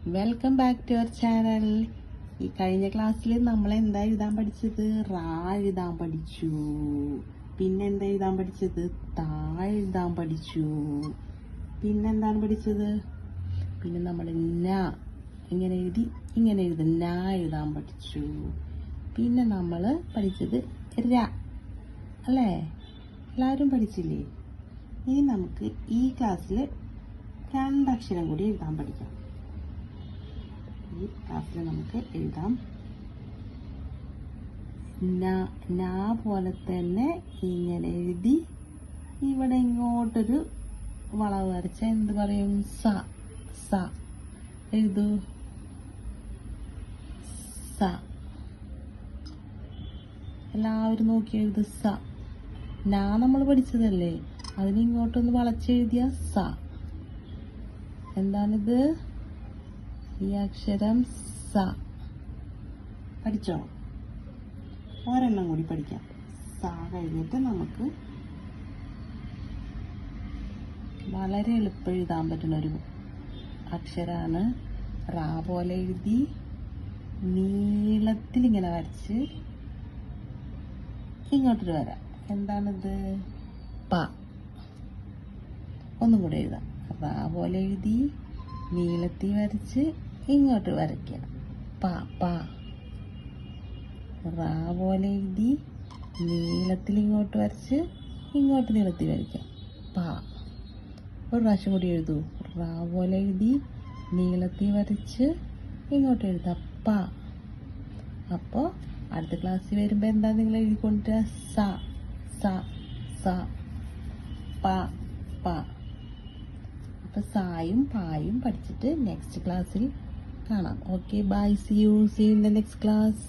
Welcome back to our channel. ഈ കഴിഞ്ഞ ക്ലാസ്സിൽ നമ്മൾ എന്താ എഴുതാൻ പഠിച്ചത്? റാ എഴുതാൻ പഠിച്ചു. പിന്നെന്താ എഴുതാൻ പഠിച്ചത്? താ എഴുതാൻ പഠിച്ചു. പിന്നെന്താണ് പഠിച്ചത്? പിന്നെ നമ്മൾ ന ഇങ്ങനെ എഴുതി ഇങ്ങനെ എഴുതും. ന എഴുതാൻ പഠിച്ചു. പിന്നെ നമ്മൾ പഠിച്ചത് ര അല്ലേ? എല്ലാവരും പഠിച്ചില്ലേ? ഇനി നമുക്ക് ഈ ക്ലാസ്സിൽ രണ്ടക്ഷരം കൂടി എഴുതാൻ പഠിക്കാം. ഈ ക്ലാസ്സിൽ നമുക്ക് എഴുതാം ന പോലെ തന്നെ ഇങ്ങനെ എഴുതി ഇവിടെ ഇങ്ങോട്ടൊരു വളവ് വരച്ച എന്ത് പറയും? സ സ എഴുതൂ. സ എല്ലാവരും നോക്കി എഴുതു. സ നമ്മൾ പഠിച്ചതല്ലേ, അതിന് ഇങ്ങോട്ടൊന്ന് വളച്ചെഴുതിയ സ. എന്താണിത്? ഈ അക്ഷരം സ. പഠിച്ചോ? ഒരെണ്ണം കൂടി പഠിക്കാം. സ കഴിഞ്ഞിട്ട് നമുക്ക് വളരെ എളുപ്പം എഴുതാൻ പറ്റുന്ന ഒരു അക്ഷരമാണ് റാ പോലെ എഴുതി നീളത്തിൽ ഇങ്ങനെ വരച്ച് ഇങ്ങോട്ടൊരു വര. എന്താണിത്? പ. ഒന്നും കൂടെ എഴുതാം. റാ പോലെ എഴുതി നീളത്തിൽ വരച്ച് ഇങ്ങോട്ട് വരയ്ക്കുക. പ പ. റാ പോലെ എഴുതി നീളത്തിൽ ഇങ്ങോട്ട് വരച്ച് ഇങ്ങോട്ട് നീളത്തിൽ വരയ്ക്കുക. പ. ഒരു പ്രാവശ്യം കൂടി എഴുതൂ. റാ പോലെ എഴുതി നീളത്തിൽ വരച്ച് ഇങ്ങോട്ട് എഴുതുക. പ. അപ്പോൾ അടുത്ത ക്ലാസ്സിൽ വരുമ്പോൾ എന്താ നിങ്ങൾ എഴുതിക്കൊണ്ടിരിക്കുക? സ സ സ പ പ. അപ്പോൾ സായും പായും പഠിച്ചിട്ട് നെക്സ്റ്റ് ക്ലാസ്സിൽ കാണാം. Okay, bye. See you in the next class.